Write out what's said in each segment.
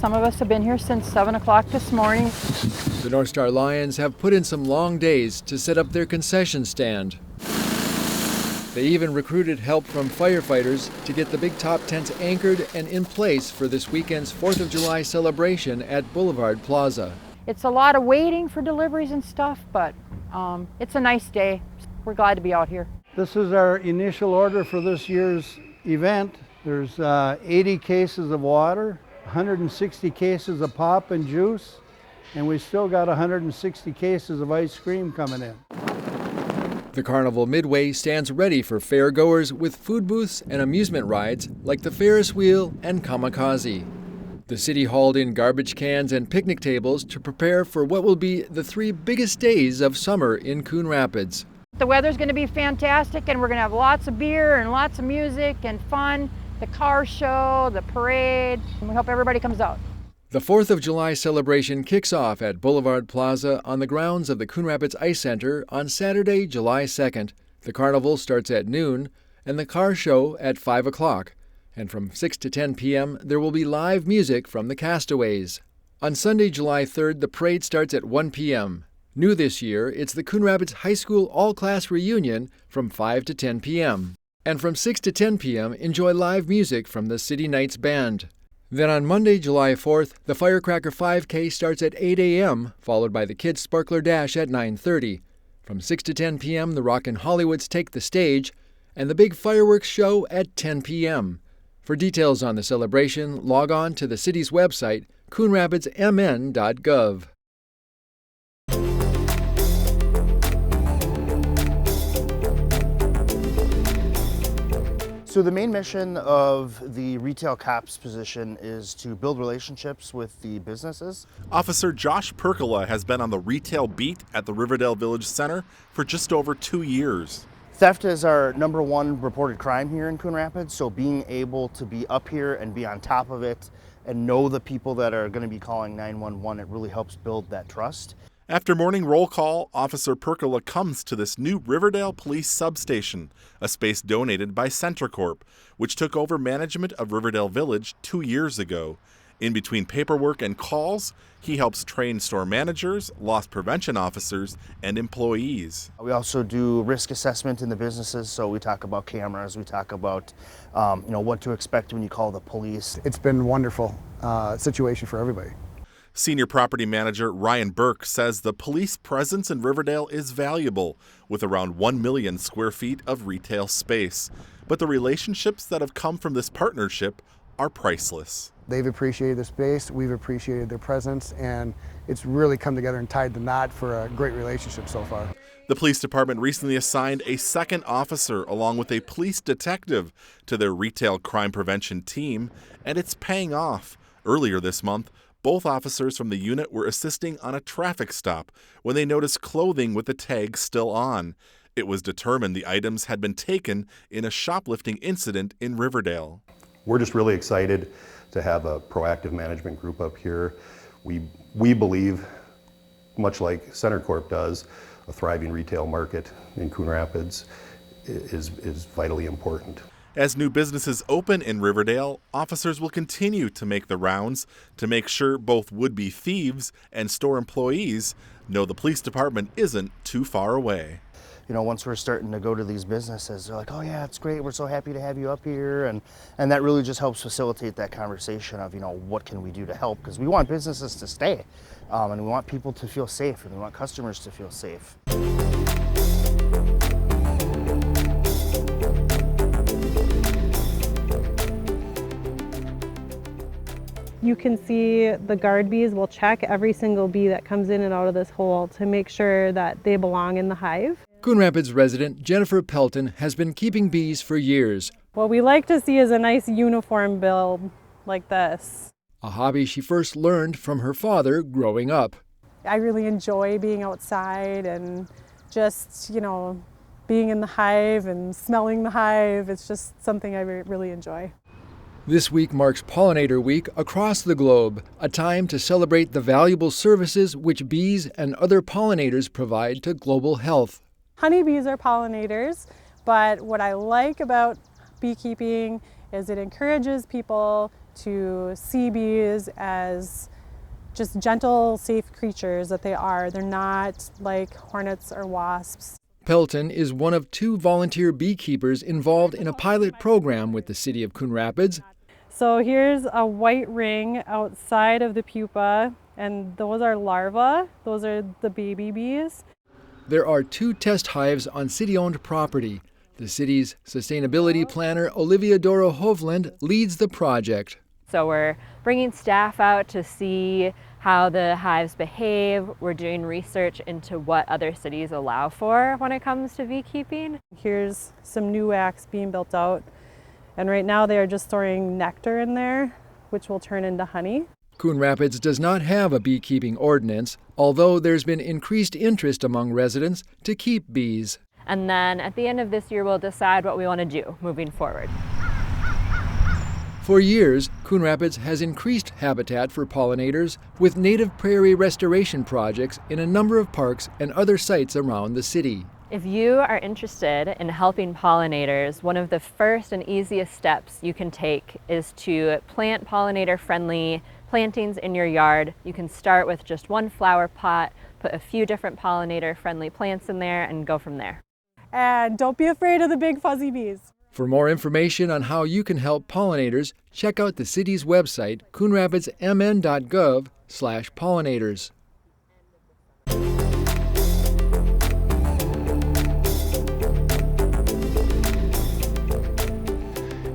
Some of us have been here since 7 o'clock this morning. The North Star Lions have put in some long days to set up their concession stand. They even recruited help from firefighters to get the big top tents anchored and in place for this weekend's 4th of July celebration at Boulevard Plaza. It's a lot of waiting for deliveries and stuff, but it's a nice day. We're glad to be out here. This is our initial order for this year's event. There's 80 cases of water, 160 cases of pop and juice, and we still got 160 cases of ice cream coming in. The Carnival Midway stands ready for fairgoers with food booths and amusement rides like the Ferris wheel and Kamikaze. The city hauled in garbage cans and picnic tables to prepare for what will be the 3 biggest days of summer in Coon Rapids. The weather's going to be fantastic, and we're going to have lots of beer and lots of music and fun, the car show, the parade, and we hope everybody comes out. The 4th of July celebration kicks off at Boulevard Plaza on the grounds of the Coon Rapids Ice Center on Saturday, July 2nd. The carnival starts at noon and the car show at 5 o'clock. And from 6 to 10 p.m., there will be live music from the Castaways. On Sunday, July 3rd, the parade starts at 1 p.m. New this year, it's the Coon Rapids High School all-class reunion from 5 to 10 p.m. And from 6 to 10 p.m., enjoy live music from the City Knights Band. Then on Monday, July 4th, the Firecracker 5K starts at 8 a.m., followed by the Kids Sparkler Dash at 9:30. From 6 to 10 p.m., the Rockin' Hollywoods take the stage, and the big fireworks show at 10 p.m. For details on the celebration, log on to the city's website, coonrapidsmn.gov. So the main mission of the retail cops position is to build relationships with the businesses. Officer Josh Percola has been on the retail beat at the Riverdale Village Center for just over 2 years. Theft is our #1 reported crime here in Coon Rapids, so being able to be up here and be on top of it and know the people that are going to be calling 911, it really helps build that trust. After morning roll call, Officer Percola comes to this new Riverdale Police Substation, a space donated by CenterCorp, which took over management of Riverdale Village 2 years ago. In between paperwork and calls, he helps train store managers, loss prevention officers, and employees. We also do risk assessment in the businesses, so we talk about cameras, we talk about what to expect when you call the police. It's been a wonderful situation for everybody. Senior Property Manager Ryan Burke says the police presence in Riverdale is valuable, with around 1 million square feet of retail space. But the relationships that have come from this partnership are priceless. They've appreciated the space, we've appreciated their presence, and it's really come together and tied the knot for a great relationship so far. The police department recently assigned a second officer along with a police detective to their retail crime prevention team, and it's paying off. Earlier this month, both officers from the unit were assisting on a traffic stop when they noticed clothing with the tag still on. It was determined the items had been taken in a shoplifting incident in Riverdale. We're just really excited to have a proactive management group up here. We believe, much like CenterCorp does, a thriving retail market in Coon Rapids is vitally important. As new businesses open in Riverdale, officers will continue to make the rounds to make sure both would-be thieves and store employees know the police department isn't too far away. Once we're starting to go to these businesses, they're like, oh yeah, it's great, we're so happy to have you up here. And that really just helps facilitate that conversation of, what can we do to help? Because we want businesses to stay, and we want people to feel safe, and we want customers to feel safe. You can see the guard bees will check every single bee that comes in and out of this hole to make sure that they belong in the hive. Coon Rapids resident Jennifer Pelton has been keeping bees for years. What we like to see is a nice uniform build like this. A hobby she first learned from her father growing up. I really enjoy being outside and just, being in the hive and smelling the hive. It's just something I really enjoy. This week marks Pollinator Week across the globe, a time to celebrate the valuable services which bees and other pollinators provide to global health. Honeybees are pollinators, but what I like about beekeeping is it encourages people to see bees as just gentle, safe creatures that they are. They're not like hornets or wasps. Pelton is one of 2 volunteer beekeepers involved in a pilot program with the city of Coon Rapids. So here's a white ring outside of the pupa, and those are larvae. Those are the baby bees. There are 2 test hives on city-owned property. The city's sustainability planner, Olivia Doro Hovland, leads the project. So we're bringing staff out to see how the hives behave. We're doing research into what other cities allow for when it comes to beekeeping. Here's some new wax being built out. And right now they are just storing nectar in there, which will turn into honey. Coon Rapids does not have a beekeeping ordinance, although there's been increased interest among residents to keep bees. And then at the end of this year, we'll decide what we want to do moving forward. For years, Coon Rapids has increased habitat for pollinators with native prairie restoration projects in a number of parks and other sites around the city. If you are interested in helping pollinators, one of the first and easiest steps you can take is to plant pollinator-friendly plantings in your yard. You can start with just 1 flower pot, put a few different pollinator-friendly plants in there, and go from there. And don't be afraid of the big fuzzy bees. For more information on how you can help pollinators, check out the city's website, coonrapidsmn.gov/pollinators.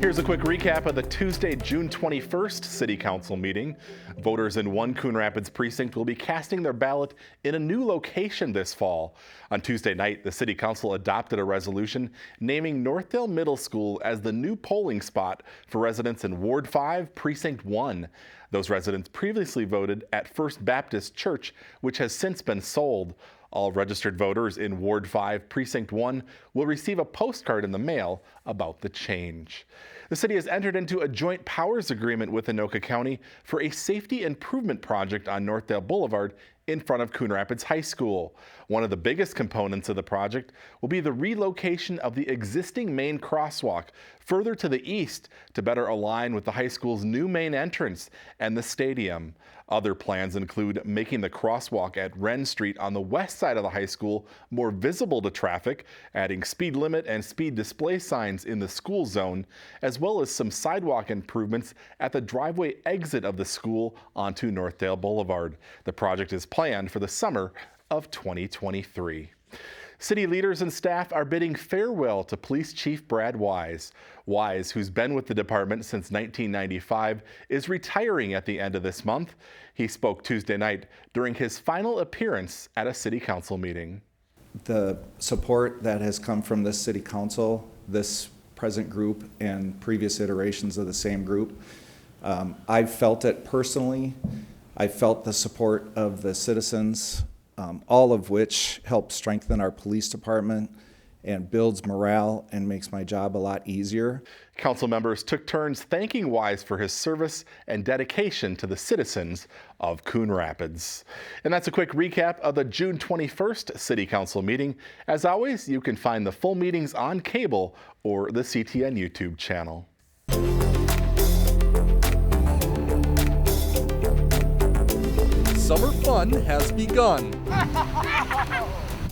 Here's a quick recap of the Tuesday, June 21st City Council meeting. Voters in 1 Coon Rapids precinct will be casting their ballot in a new location this fall. On Tuesday night, the City Council adopted a resolution naming Northdale Middle School as the new polling spot for residents in Ward 5, Precinct 1. Those residents previously voted at First Baptist Church, which has since been sold. All registered voters in Ward 5, Precinct 1 will receive a postcard in the mail about the change. The city has entered into a joint powers agreement with Anoka County for a safety improvement project on Northdale Boulevard in front of Coon Rapids High School. One of the biggest components of the project will be the relocation of the existing main crosswalk further to the east to better align with the high school's new main entrance and the stadium. Other plans include making the crosswalk at Wren Street on the west side of the high school more visible to traffic, adding speed limit and speed display signs in the school zone, as well as some sidewalk improvements at the driveway exit of the school onto Northdale Boulevard. The project is planned for the summer of 2023. City leaders and staff are bidding farewell to Police Chief Brad Wise. Wise, who's been with the department since 1995, is retiring at the end of this month. He spoke Tuesday night during his final appearance at a city council meeting. The support that has come from this city council, this present group, and previous iterations of the same group, I've felt it personally. I felt the support of the citizens, all of which helps strengthen our police department and builds morale and makes my job a lot easier. Council members took turns thanking Wise for his service and dedication to the citizens of Coon Rapids. And that's a quick recap of the June 21st City Council meeting. As always, you can find the full meetings on cable or the CTN YouTube channel. Summer fun has begun.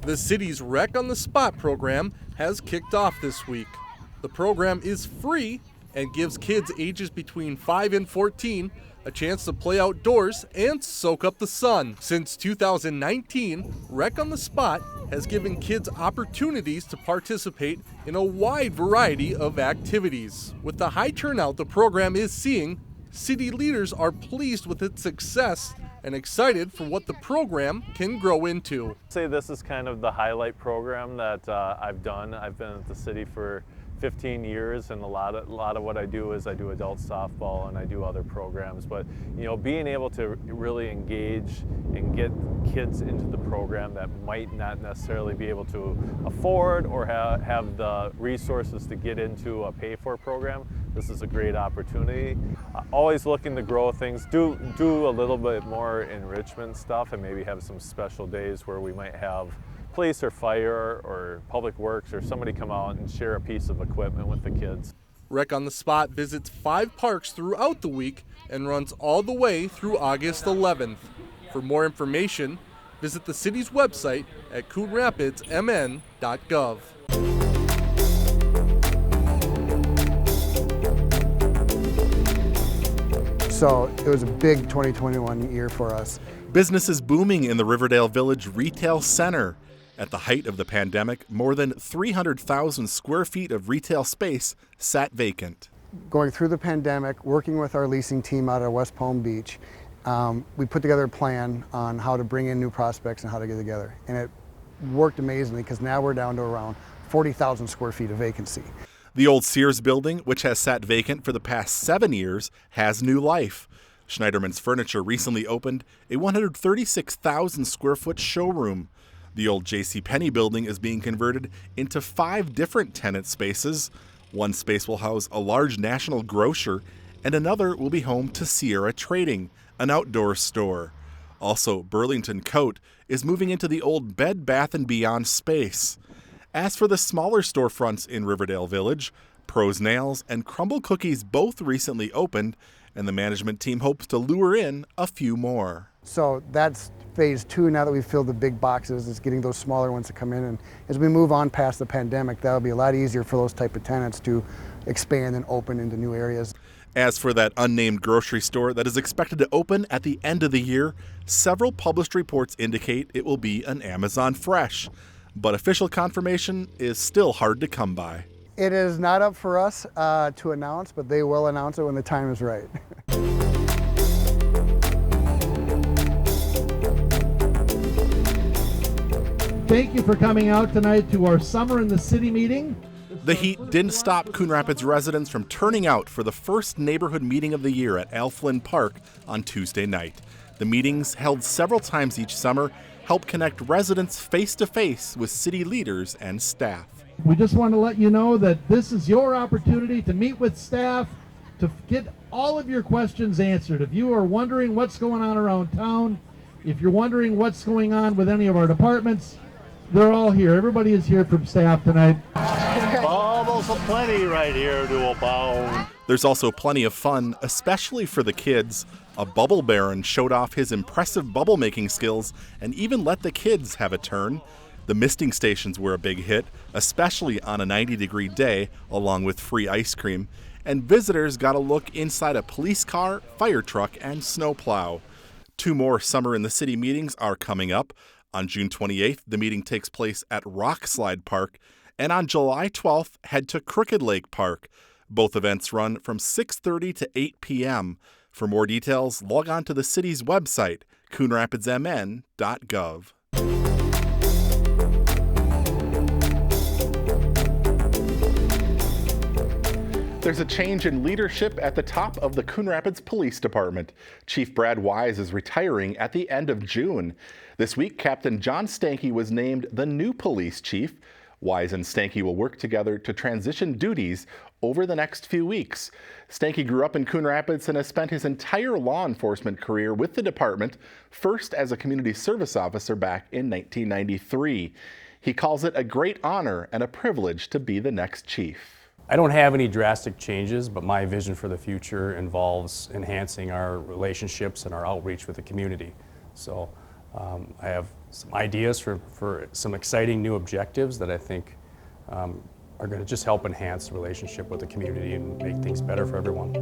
The city's Rec on the Spot program has kicked off this week. The program is free and gives kids ages between 5 and 14 a chance to play outdoors and soak up the sun. Since 2019, Rec on the Spot has given kids opportunities to participate in a wide variety of activities. With the high turnout the program is seeing, city leaders are pleased with its success and excited for what the program can grow into. I'd say this is kind of the highlight program that I've done. I've been at the city for 15 years, and a lot of what I do is I do adult softball and I do other programs. But being able to really engage and get kids into the program that might not necessarily be able to afford or have the resources to get into a pay-for program, this is a great opportunity. Always looking to grow things, do a little bit more enrichment stuff, and maybe have some special days where we might have police or fire or public works or somebody come out and share a piece of equipment with the kids. Rec on the Spot visits 5 parks throughout the week and runs all the way through August 11th. For more information, visit the city's website at coonrapidsmn.gov. So it was a big 2021 year for us. Business is booming in the Riverdale Village Retail Center. At the height of the pandemic, more than 300,000 square feet of retail space sat vacant. Going through the pandemic, working with our leasing team out of West Palm Beach, we put together a plan on how to bring in new prospects and how to get together. And it worked amazingly because now we're down to around 40,000 square feet of vacancy. The old Sears building, which has sat vacant for the past 7 years, has new life. Schneiderman's Furniture recently opened a 136,000 square foot showroom. The old JCPenney building is being converted into 5 different tenant spaces. One space will house a large national grocer, and another will be home to Sierra Trading, an outdoor store. Also, Burlington Coat is moving into the old Bed Bath & Beyond space. As for the smaller storefronts in Riverdale Village, Pro's Nails and Crumble Cookies both recently opened, and the management team hopes to lure in a few more. So that's phase 2 now that we've filled the big boxes, is getting those smaller ones to come in. And as we move on past the pandemic, that'll be a lot easier for those type of tenants to expand and open into new areas. As for that unnamed grocery store that is expected to open at the end of the year, several published reports indicate it will be an Amazon Fresh. But official confirmation is still hard to come by. It is not up for us to announce, but they will announce it when the time is right. Thank you for coming out tonight to our Summer in the City meeting. The heat didn't stop Coon Rapids residents from turning out for the first neighborhood meeting of the year at Al Flynn Park on Tuesday night. The meetings, held several times each summer, help connect residents face-to-face with city leaders and staff. We just want to let you know that this is your opportunity to meet with staff, to get all of your questions answered. If you are wondering what's going on around town, if you're wondering what's going on with any of our departments, they're all here. Everybody is here from staff tonight. Almost plenty right here to abound. There's also plenty of fun, especially for the kids. A bubble baron showed off his impressive bubble making skills and even let the kids have a turn. The misting stations were a big hit, especially on a 90-degree day, along with free ice cream. And visitors got a look inside a police car, fire truck, and snowplow. 2 more Summer in the City meetings are coming up. On June 28th, the meeting takes place at Rockslide Park. And on July 12th, head to Crooked Lake Park. Both events run from 6:30 to 8 p.m. For more details, log on to the city's website, coonrapidsmn.gov. There's a change in leadership at the top of the Coon Rapids Police Department. Chief Brad Wise is retiring at the end of June. This week, Captain John Stanky was named the new police chief. Wise and Stanky will work together to transition duties over the next few weeks. Stanky grew up in Coon Rapids and has spent his entire law enforcement career with the department, first as a community service officer back in 1993. He calls it a great honor and a privilege to be the next chief. I don't have any drastic changes, but my vision for the future involves enhancing our relationships and our outreach with the community. So I have some ideas for some exciting new objectives that I think are going to just help enhance the relationship with the community and make things better for everyone.